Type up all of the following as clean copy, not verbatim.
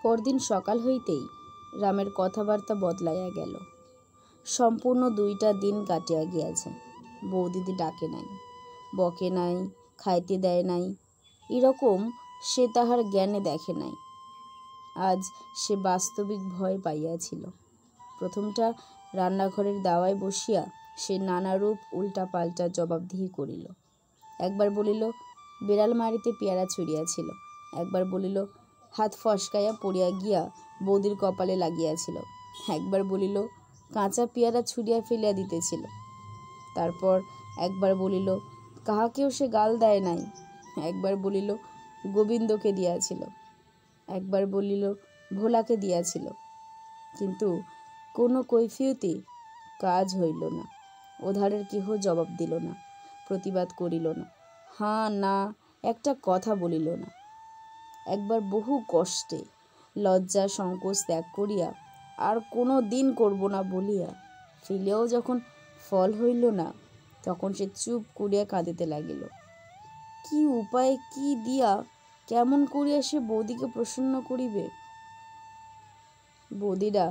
পরদিন সকাল হইতেই রামের কথাবার্তা বদলাইয়া গেল। সম্পূর্ণ 2টা দিন কাটিয়া গিয়াছে। বৌদিদি ডাকে নাই, বকে নাই, খাইতে দেয় নাই, এরকম সে তাহার জ্ঞানে দেখে নাই। আজ সে বাস্তবিক ভয় পাইয়াছিল। প্রথমটা রান্নাঘরের দাওয়ায় বসিয়া সে নানারূপ উল্টা পাল্টা জবাবদিহি করিল। একবার বলিল বেড়াল মারিতে পেয়ারা ছুঁড়িয়াছিল, একবার বলিল হাত ফসকাইয়া পড়িয়া গিয়া বৌদির কপালে লাগিয়াছিল, একবার বলিল কাঁচা পেয়ারা ছুঁড়িয়া ফেলিয়া দিতেছিল, তারপর একবার বলিল কাহাকেও সে গাল দেয় নাই, একবার বলিল গোবিন্দকে দিয়াছিল, একবার বলিল ভোলাকে দিয়াছিল। কিন্তু কোনো কৈফিয়তি কাজ হইল না। ওধারের কেহ জবাব দিল না, প্রতিবাদ করিল না, হাঁ না একটা কথা বলিল না। একবার বহু কষ্টে লজ্জা সংকোচ ত্যাগ করিয়া আর কোনো দিন করব না বলিয়া ফিলেও যখন ফল হইল না, তখন সে চুপ করিয়া কাঁদিতে লাগিল। কি উপায়ে কি দিয়া কেমন করিয়া সে বৌদিকে প্রসন্ন করিবে? বৌদিরা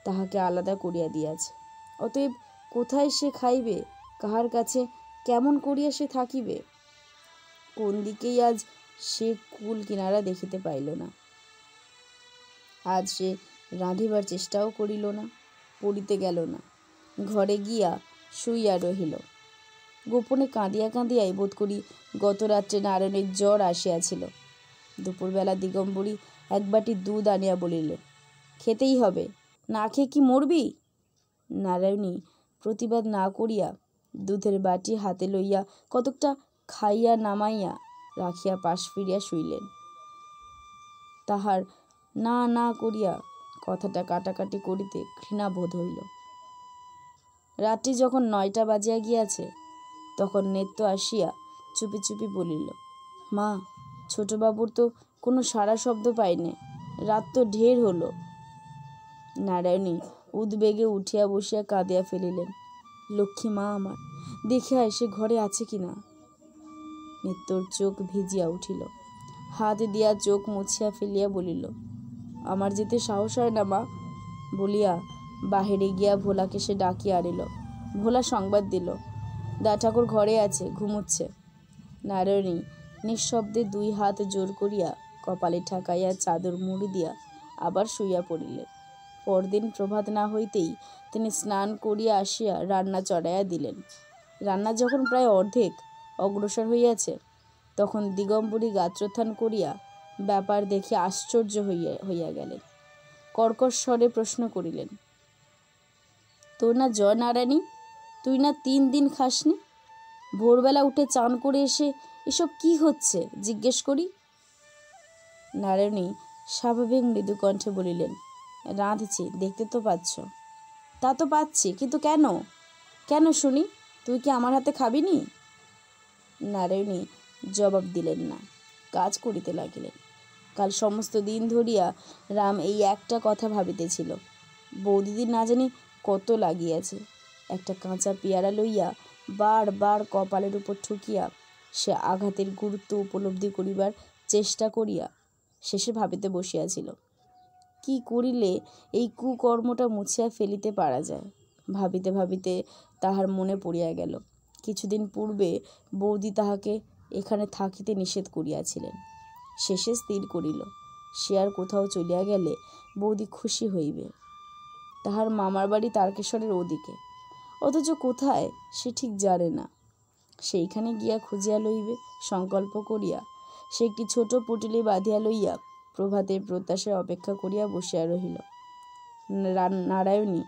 তাহাকে আলাদা করিয়া দিয়াছে, অতএব কোথায় সে খাইবে, কাহার কাছে কেমন করিয়া সে থাকিবে? কোন দিকেই আজ সে কুল কিনারা দেখিতে পাইল না। আজ সে রাঁধিবার চেষ্টাও করিল না, পড়িতে গেল না, ঘরে গিয়া শুইয়া রহিল। গোপনে কাঁদিয়া কাঁদিয়াই বোধ করি গত রাত্রে নারায়ণের জ্বর আসিয়াছিল। দুপুরবেলা দিগম্বরী এক বাটি দুধ আনিয়া বলিলেন খেতেই হবে, না খেয়ে কি মরবি? নারায়ণী প্রতিবাদ না করিয়া দুধের বাটি হাতে লইয়া কতকটা খাইয়া নামাইয়া রাখিয়া পাশ ফিরিয়া শুইলেন। তাহার না না করিয়া কথাটা কাটাকাটি করিতে ঘৃণা বোধ হইল। রাত্রি যখন 9টা বাজিয়া গিয়াছে, তখন নেত্য আসিয়া চুপি চুপি বলিল, মা, ছোটবাবুর তো কোনো সাড়া শব্দ পাইনে, রাত তো ঢের হলো। নারায়ণী উদ্বেগে উঠিয়া বসিয়া কাঁদিয়া ফেলিলেন। লক্ষ্মী মা আমার, দেখে আয় সে ঘরে আছে কিনা। নিত্যর চোখ ভিজিয়া উঠিল, হাত দিয়া চোখ মুছিয়া ফেলিয়া বলিল, আমার যেতে সাহস হয় না মা। বলিয়া বাহিরে গিয়া ভোলাকে সে ডাকিয়া আনিল। ভোলা সংবাদ দিল, দা ঠাকুর ঘরে আছে, ঘুমুচ্ছে। নারায়ণী নিঃশব্দে 2 হাত জোর করিয়া কপালে ঠাকাইয়া চাদর মুড়ি দিয়া আবার শুইয়া পড়িলেন। পরদিন প্রভাত না হইতেই তিনি স্নান করিয়া আসিয়া রান্না চড়াইয়া দিলেন। রান্না যখন প্রায় অর্ধেক অগ্রসর হইয়াছে, তখন দিগম্বরী গাত্রোত্থান করিয়া ব্যাপার দেখে আশ্চর্য হইয়া গেলেন। কর্কশ স্বরে প্রশ্ন করিলেন, তোর না জ্বর নারায়ণী? তুই না 3 দিন খাসনি? ভোরবেলা উঠে চান করে এসে এসব কি হচ্ছে জিজ্ঞেস করি। নারায়ণী স্বাভাবিক মৃদু কণ্ঠে বলিলেন, রাঁধছি, দেখতে তো পাচ্ছ। তা তো পাচ্ছি, কিন্তু কেন কেন শুনি? তুই কি আমার হাতে খাবিনি? নারায়ণী জবাব দিলেন না, কাজ করিতে লাগিলেন। কাল সমস্ত দিন ধরিয়া রাম এই একটা কথা ভাবিতেছিল। বৌদিদির না জানি কত লাগিয়াছে। একটা কাঁচা পেয়ারা লইয়া বারবার কপালের উপর ঠুকিয়া সে আঘাতের গুরুত্ব উপলব্ধি করিবার চেষ্টা করিয়া শেষে ভাবিতে বসিয়াছিল, কি করিলে এই কুকর্মটা মুছিয়া ফেলিতে পারা যায়। ভাবিতে ভাবিতে তাহার মনে পড়িয়া গেল, কিছুদিন পূর্বে বৌদি তাহাকে এখানে থাকিতে নিষেধ করিয়াছিলেন। শেষে স্থির করিল, সে আর কোথাও চলিয়া গেলে বৌদি খুশি হইবে। তাহার মামার বাড়ি তারকেশ্বরের ওদিকে, অথচ কোথায় সে ঠিক জানে না। সেইখানে গিয়া খুঁজিয়া লইবে সংকল্প করিয়া সে একটি ছোট পুটুলি বাঁধিয়া লইয়া প্রভাতের প্রত্যাশায় অপেক্ষা করিয়া বসিয়া রহিল। নারায়ণী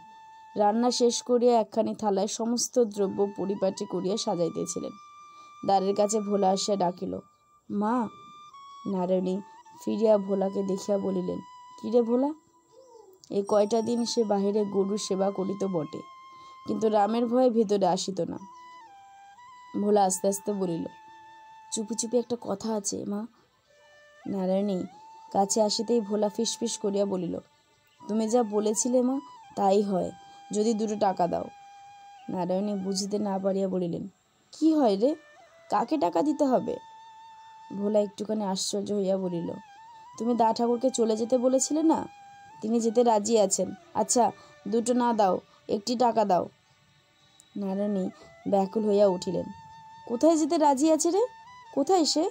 রান্না শেষ করিয়া একখানি থালায় সমস্ত দ্রব্য পরিপাটি করিয়া সাজাইতেছিলেন। দ্বারের কাছে ভোলা আসিয়া ডাকিল, মা। নারায়ণী ফিরিয়া ভোলাকে দেখিয়া বলিলেন, কিরে ভোলা? এই কয়টা দিন সে বাহিরে গরুর সেবা করিত বটে, কিন্তু রামের ভয়ে ভেতরে আসিত না। ভোলা আস্তে আস্তে বলিল, চুপি চুপি একটা কথা আছে মা। নারায়ণী কাছে আসিতেই ভোলা ফিসফিস করিয়া বলিল, তুমি যা বলেছিলে মা, তাই হয়, যদি 2 টাকা দাও। নারায়ণী বুঝিতে না পারিয়া বলিলেন, কি হয় রে, কাকে টাকা দিতে হবে? ভোলা একটুখানি আশ্চর্য হইয়া বলিল, তুমি দা ঠাকুরকে চলে যেতে বলেছিলে না? তিনি যেতে রাজি আছেন। আচ্ছা, দুটো না দাও, একটি টাকা দাও। নারায়ণী ব্যাকুল হইয়া উঠিলেন। কোথায় যেতে রাজি আছে রে? কোথায় সে?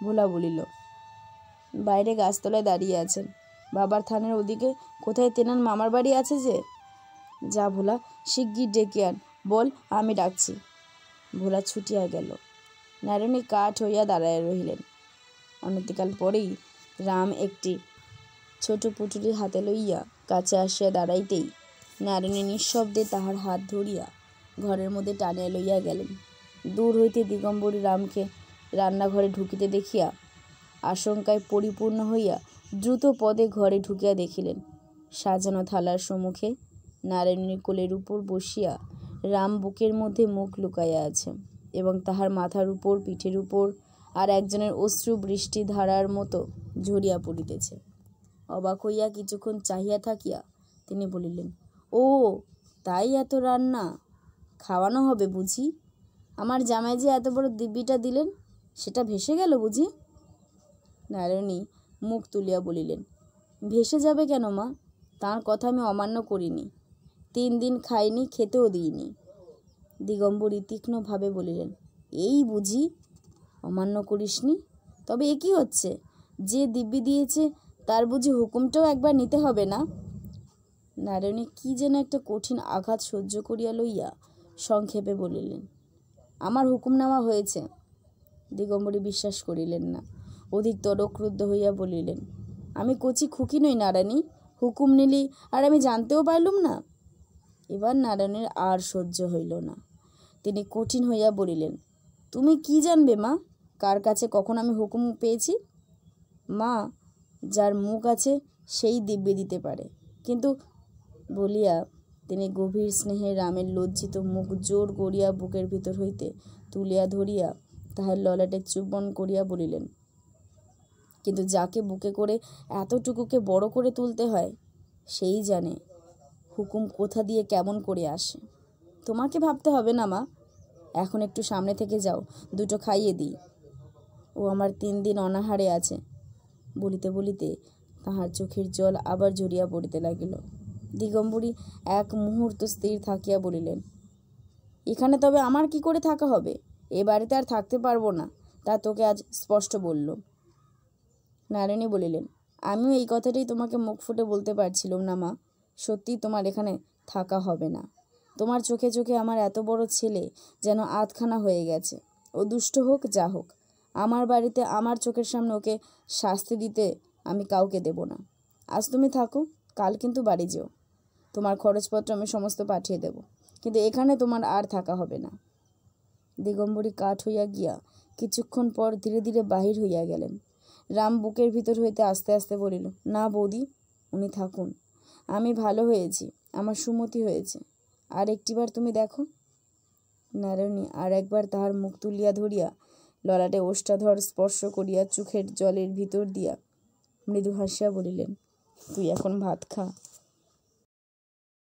ভোলা বলিল, বাইরে গাছতলায় দাঁড়িয়ে আছেন। বাবার থানের ওদিকে কোথায় তেনার মামার বাড়ি আছে যে। যা ভোলা, শিগগির ডেকে আন, বল আমি ডাকছি। ভোলা ছুটিয়া গেল। নারায়ণী কাঠ হইয়া দাঁড়াইয়া রহিলেন। অনতিকাল পরেই রাম একটি ছোট পুটুলি হাতে লইয়া কাছে আসিয়া দাঁড়াইতেই নারায়ণী নিঃশব্দে তাহার হাত ধরিয়া ঘরের মধ্যে টানিয়া লইয়া গেলেন। দূর হইতে দিগম্বরী রামকে রান্নাঘরে ঢুকিতে দেখিয়া আশঙ্কায় পরিপূর্ণ হইয়া দ্রুত পদে ঘরে ঢুকিয়া দেখিলেন সাজানো থালার সম্মুখে নারায়ণীর কোলের উপর বসিয়া রাম বুকের মধ্যে মুখ লুকাইয়া আছে এবং তাহার মাথার উপর, পিঠের উপর আর একজনের অশ্রু বৃষ্টি ধারার মতো ঝরিয়া পড়িতেছে। অবাক হইয়া কিছুক্ষণ চাহিয়া থাকিয়া তিনি বলিলেন, ও তাই এত রান্না? খাওয়ানো হবে বুঝি? আমার জামাই যে এত বড় দিব্যিটা দিলেন, সেটা ভেসে গেল বুঝি? নারায়ণী মুখ তুলিয়া বলিলেন, ভেসে যাবে কেন মা? তাঁর কথা আমি অমান্য করিনি। 3 দিন খাইনি, খেতেও দিইনি। দিগম্বরী তীক্ষ্ণভাবে বলিলেন, এই বুঝি অমান্য করিসনি? তবে এ কী হচ্ছে? যে দিব্যি দিয়েছে তার বুঝি হুকুমটাও একবার নিতে হবে না? নারায়ণী কি যেন একটা কঠিন আঘাত সহ্য করিয়া লইয়া সংক্ষেপে বলিলেন, আমার হুকুম নেওয়া হয়েছে। দিগম্বরী বিশ্বাস করিলেন না। অধিকতর ক্রুদ্ধ হইয়া বলিলেন, আমি কচি খুকি নই নারায়ণী, হুকুম নিলি আর আমি জানতেও পারলুম না? এবার নারায়ণীর আর সহ্য হইল না। তিনি কঠিন হইয়া বলিলেন, তুমি কি জানবে মা, কার কাছে কখন আমি হুকুম পেয়েছি? মা, যার মুখ আছে সেই দিব্যি দিতে পারে, কিন্তু বলিয়া তিনি গভীর স্নেহে রামের লজ্জিত মুখ জোর করিয়া বুকের ভিতর হইতে তুলিয়া ধরিয়া তাহার ললাটে চুম্বন করিয়া বলিলেন, কিন্তু যাকে বুকে করে এতটুকুকে বড় করে তুলতে হয় সেই জানে হুকুম কোথা দিয়ে কেমন করে আসে। তোমাকে ভাবতে হবে না মা, এখন একটু সামনে থেকে যাও, দুটো খাইয়ে দিই। ও আমার 3 দিন অনাহারে আছে। বলিতে বলিতে তাহার চোখের জল আবার ঝরিয়া পড়িতে লাগিল। দিগম্বরী এক মুহূর্ত স্থির থাকিয়া বলিলেন, এখানে তবে আমার কি করে থাকা হবে? এ বাড়িতে আর থাকতে পারবো না, তা তোকে আজ স্পষ্ট বললুম। নারায়ণী বলিলেন, আমিও এই কথাটাই তোমাকে মুখ ফুটে বলতে পারছিলাম না মা, সত্যি তোমার এখানে থাকা হবে না। তোমার চোখে চোখে আমার এত বড় ছেলে যেন আধখানা হয়ে গেছে। ও দুষ্ট হোক যা হোক, আমার বাড়িতে আমার চোখের সামনে ওকে শাস্তি দিতে আমি কাউকে দেব না। আজ তুমি থাকো, কাল কিন্তু বাড়ি যেও। তোমার খরচপত্র আমি সমস্ত পাঠিয়ে দেব, কিন্তু এখানে তোমার আর থাকা হবে না। দিগম্বরী কাঠ হইয়া গিয়া কিছুক্ষণ পর ধীরে ধীরে বাহির হইয়া গেলেন। রাম বুকের ভিতর হইতে আস্তে আস্তে বলিল, না বৌদি, উনি থাকুন। আমি ভালো হয়েছি, আমার সুমতি হয়েছে, আর একটিবার তুমি দেখো। নারায়ণী আর একবার তাহার মুখ তুলিয়া ধরিয়া ললাটে ওষ্ঠাধর স্পর্শ করিয়া চোখের জলের ভিতর দিয়া মৃদু হাসিয়া বলিলেন, তুই এখন ভাত খা।